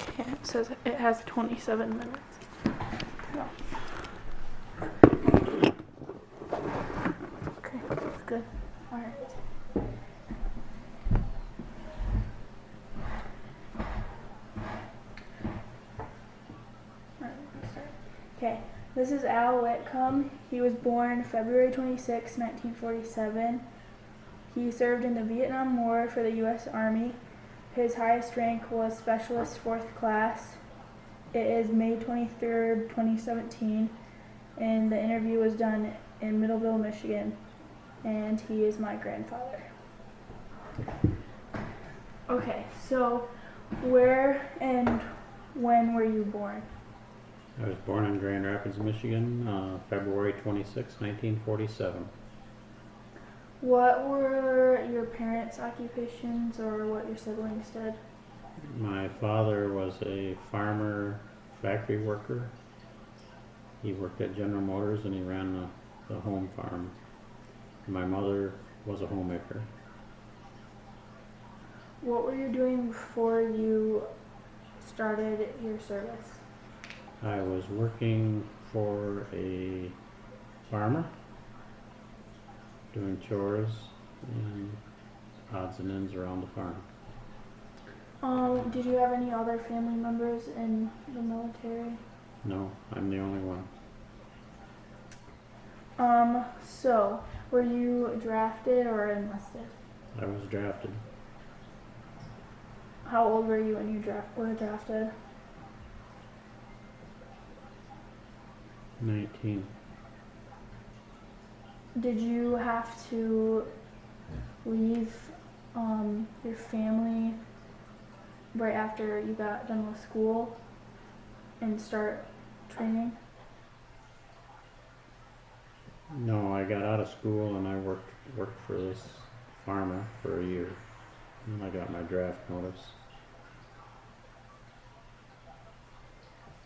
Okay, it says it has 27 minutes. No. Okay, that's good. All right. Okay, this is Al Whitcomb. He was born February 26, 1947. He served in the Vietnam War for the U.S. Army. His highest rank was Specialist 4th Class. It is May 23rd, 2017, and the interview was done in Middleville, Michigan, and he is my grandfather. Okay, so where and when were you born? I was born in Grand Rapids, Michigan, February 26, 1947. What were your parents' occupations or what your siblings did? My father was a farmer, factory worker. He worked at General Motors and he ran the home farm. My mother was a homemaker. What were you doing before you started your service? I was working for a farmer, doing chores and odds and ends around the farm. Did you have any other family members in the military? No, I'm the only one. So were you drafted or enlisted? I was drafted. How old were you when you were drafted? 19. Did you have to leave your family right after you got done with school and start training? No, I got out of school and I worked for this farmer for a year. And I got my draft notice.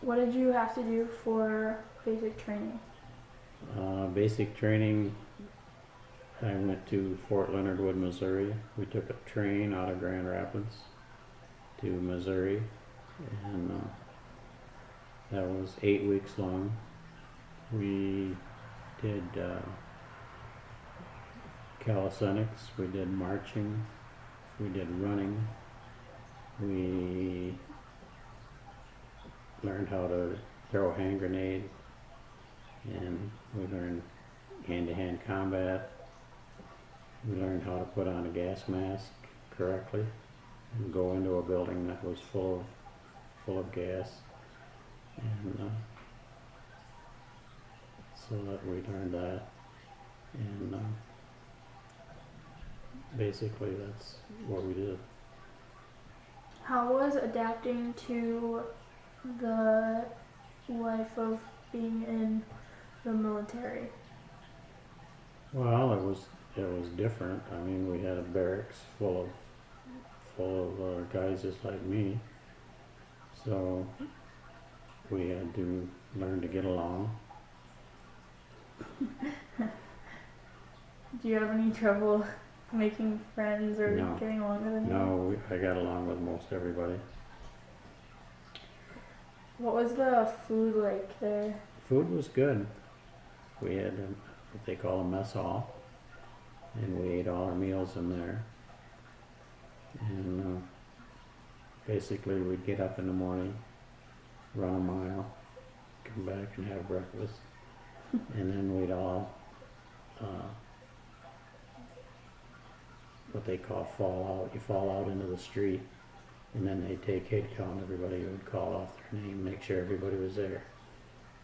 What did you have to do for basic training? Basic training, I went to Fort Leonard Wood, Missouri. We took a train out of Grand Rapids to Missouri, and that was 8 weeks long. We did calisthenics, we did marching, we did running, we learned how to throw a hand grenade, and we learned hand-to-hand combat. We learned how to put on a gas mask correctly and go into a building that was full of gas, and so that we learned that, and basically that's what we did. How was adapting to the life of being in the military? Well, it was different. I mean, we had a barracks full of guys just like me, so we had to learn to get along. Do you have any trouble making friends or No. getting along with anyone? No, I got along with most everybody. What was the food like there? Food was good. We had what they call a mess hall, and we ate all our meals in there. And basically we'd get up in the morning, run a mile, come back and have breakfast, and then we'd all what they call fall out. You fall out into the street, and then they take head count. Everybody would call off their name, make sure everybody was there,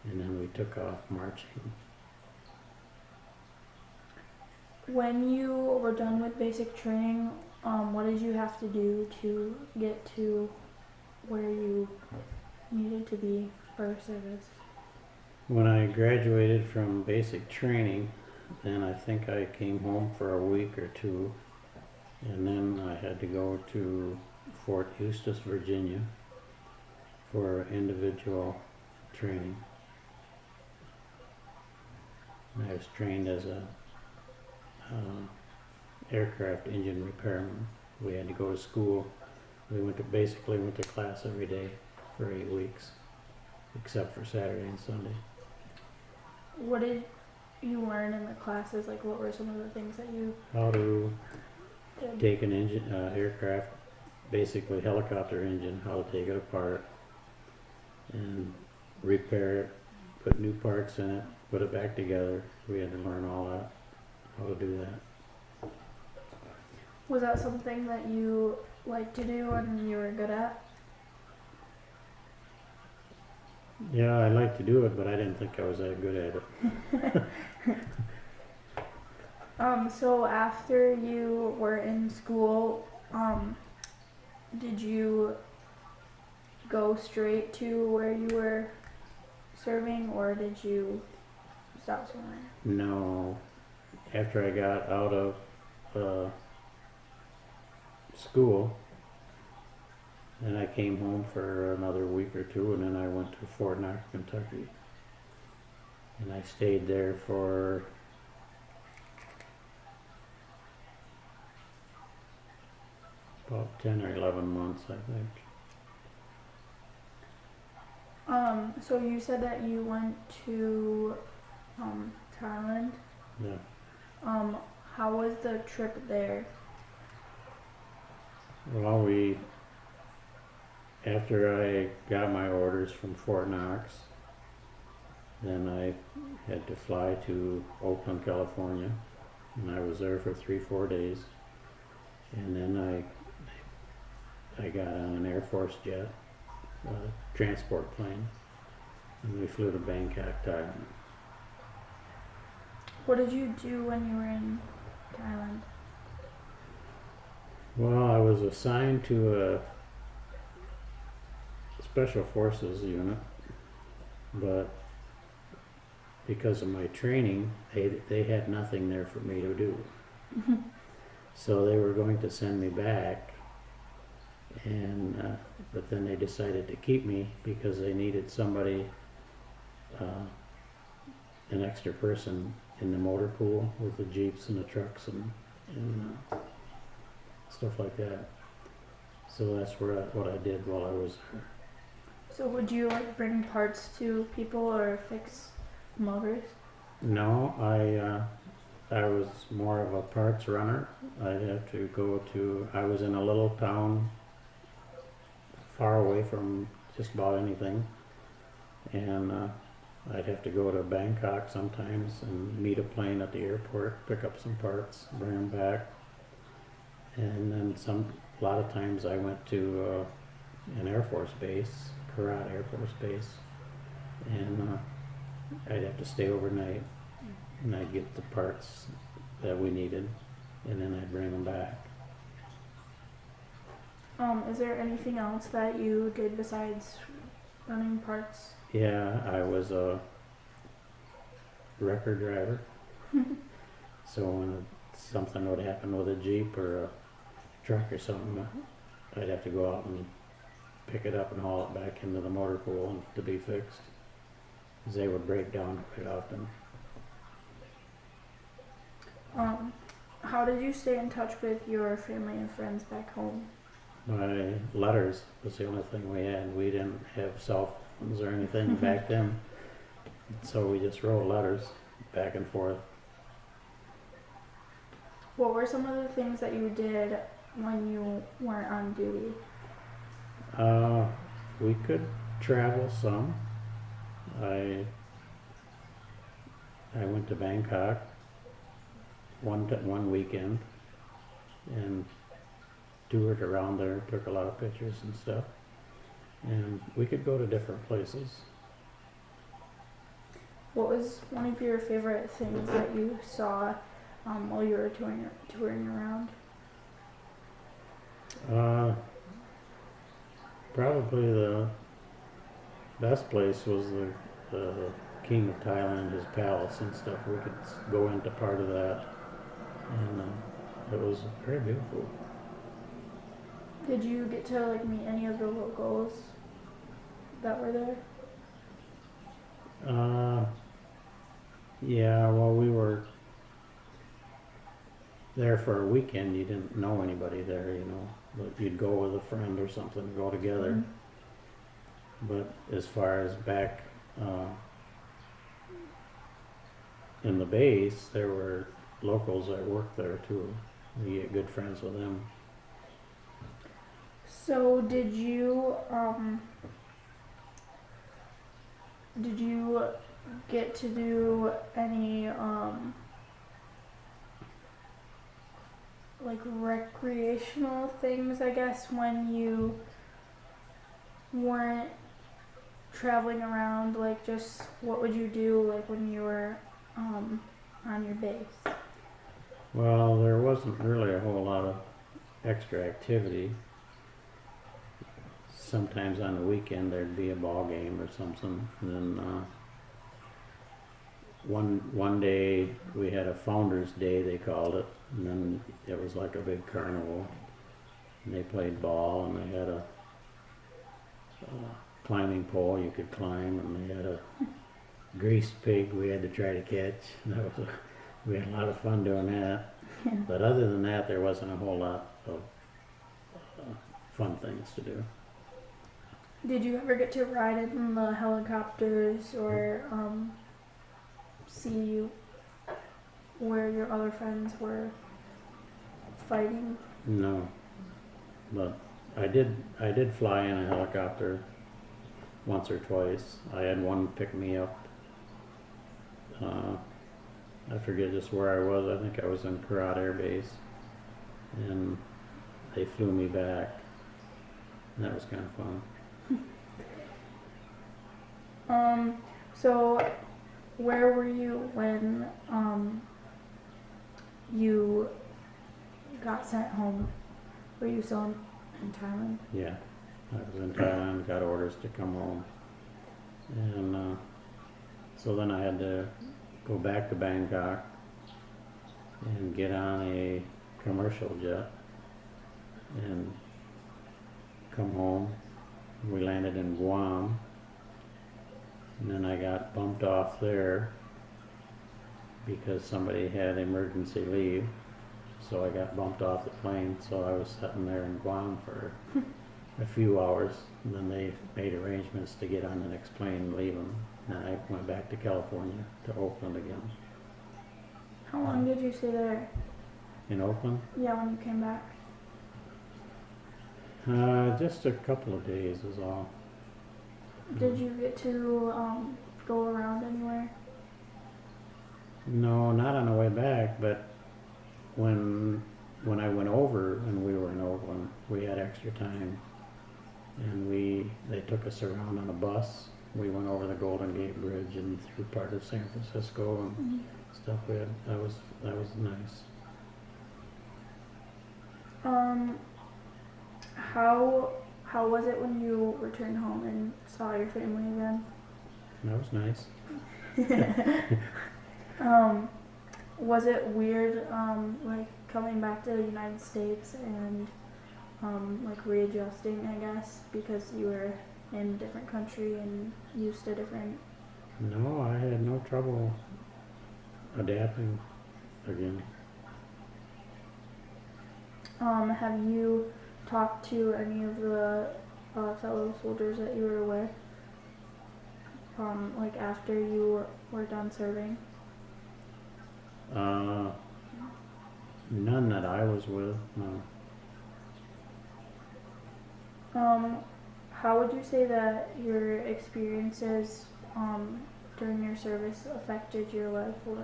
and then we took off marching. When you were done with basic training, what did you have to do to get to where you needed to be for service? When I graduated from basic training, then I think I came home for a week or two, and then I had to go to Fort Eustis, Virginia for individual training. And I was trained as a aircraft engine repairman. We had to go to school We basically went to class every day for 8 weeks, except for Saturday and Sunday. What did you learn in the classes? Like, what were some of the things that you How to did? take an engine, aircraft, basically helicopter engine, how to take it apart and repair it, put new parts in it, put it back together. We had to learn all that, how to do that. Was that something that you liked to do and you were good at? Yeah, I like to do it, but I didn't think I was that good at it. So after you were in school, did you go straight to where you were serving, or did you stop somewhere? No, after I got out of school, and I came home for another week or two, and then I went to Fort Knox, Kentucky, and I stayed there for about 10 or 11 months, I think. So you said that you went to Thailand. Yeah. How was the trip there? Well, after I got my orders from Fort Knox, then I had to fly to Oakland, California, and I was there for 3-4 days, and then I got on an Air Force jet, transport plane, and we flew to Bangkok, Thailand. What did you do when you were in Thailand? Well, I was assigned to a special forces unit, but because of my training, they had nothing there for me to do. So they were going to send me back, and but then they decided to keep me because they needed somebody, an extra person in the motor pool with the jeeps and the trucks and stuff like that. So that's what I did while I was there. So would you like bring parts to people or fix motors? No, I was more of a parts runner. I'd have to go to, I was in a little town far away from just about anything, and I'd have to go to Bangkok sometimes and meet a plane at the airport, pick up some parts, bring them back, and then a lot of times I went to an Air Force base, Korat Air Force Base, and I'd have to stay overnight, and I'd get the parts that we needed, and then I'd bring them back. Is there anything else that you did besides running parts? Yeah, I was a record driver. So when something would happen with a Jeep or a truck or something, I'd have to go out and pick it up and haul it back into the motor pool to be fixed, because they would break down quite often. How did you stay in touch with your family and friends back home? My letters was the only thing we had. We didn't have cell phones or anything back then, so we just wrote letters back and forth. What were some of the things that you did when you weren't on duty? We could travel some. I went to Bangkok one weekend and toured around there, took a lot of pictures and stuff, and we could go to different places. What was one of your favorite things that you saw while you were touring around? Probably the best place was the King of Thailand, his palace and stuff. We could go into part of that, and it was very beautiful. Did you get to meet any of the locals that were there? Yeah, well, we were there for a weekend. You didn't know anybody there, but you'd go with a friend or something, go together. Mhm. But as far as back in the base, there were locals that worked there too. You get good friends with them. So did you get to do any like recreational things, I guess, when you weren't traveling around? Like, just what would you do like when you were on your base? Well, there wasn't really a whole lot of extra activity. Sometimes on the weekend there'd be a ball game or something. And then one day we had a Founders Day, they called it, and then it was like a big carnival. And they played ball, and they had a climbing pole you could climb, and they had a greased pig we had to try to catch. We had a lot of fun doing that. Yeah. But other than that, there wasn't a whole lot of fun things to do. Did you ever get to ride in the helicopters or see where your other friends were fighting? No, but I did fly in a helicopter once or twice. I had one pick me up. I forget just where I was. I think I was in Karate Air Base, and they flew me back. And that was kind of fun. So where were you when you got sent home? Were you still in Thailand? Yeah, I was in Thailand, got orders to come home. And so then I had to go back to Bangkok and get on a commercial jet and come home. We landed in Guam, and then I got bumped off there because somebody had emergency leave. So I got bumped off the plane, so I was sitting there in Guam for a few hours, and then they made arrangements to get on the next plane and leave them. And I went back to California, to Oakland again. How long did you stay there? In Oakland? Yeah, when you came back. Just a couple of days is all. Did you get to go around anywhere? No, not on the way back, but when I went over and we were in Oakland, we had extra time, and they took us around on a bus. We went over the Golden Gate Bridge and through part of San Francisco and stuff. That was nice. How was it when you returned home and saw your family again? That was nice. Was it weird, like coming back to the United States and like readjusting, I guess, because you were in a different country and used to different? No, I had no trouble adapting again. Have you talked to any of the fellow soldiers that you were with, like after you were done serving? None that I was with, no. How would you say that your experiences during your service affected your life or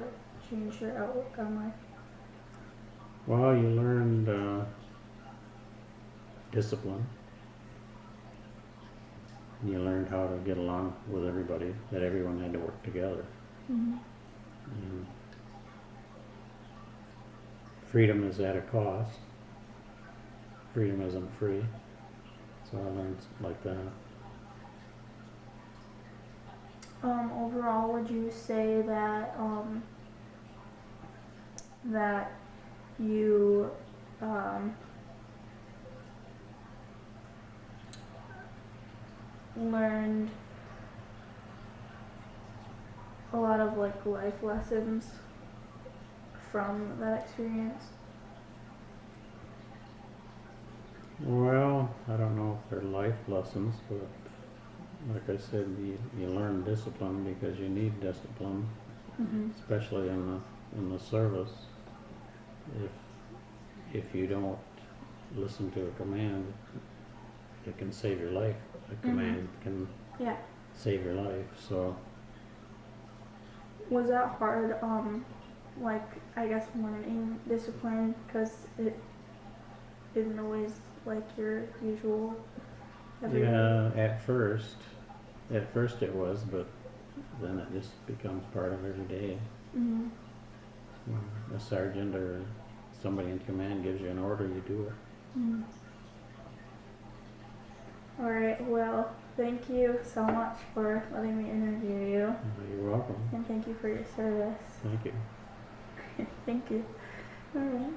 changed your outlook on life? Well, you learned discipline. You learned how to get along with everybody, that everyone had to work together. Mm-hmm. And freedom is at a cost. Freedom isn't free. So I learned like that. Overall, would you say that that you learned a lot of like life lessons from that experience? Well, I don't know if they're life lessons, but like I said, you learn discipline because you need discipline, Mhm. especially in the service. If you don't listen to a command, it can save your life. A command can Yeah. save your life. So Was that hard? Like I guess learning discipline because it isn't always like your usual. Everyday. yeah, at first it was, but then it just becomes part of every day. Mhm. When a sergeant or somebody in command gives you an order, you do it. Mhm. All right. Well, thank you so much for letting me interview you, You're welcome. and thank you for your service. Thank you. Thank you. All right.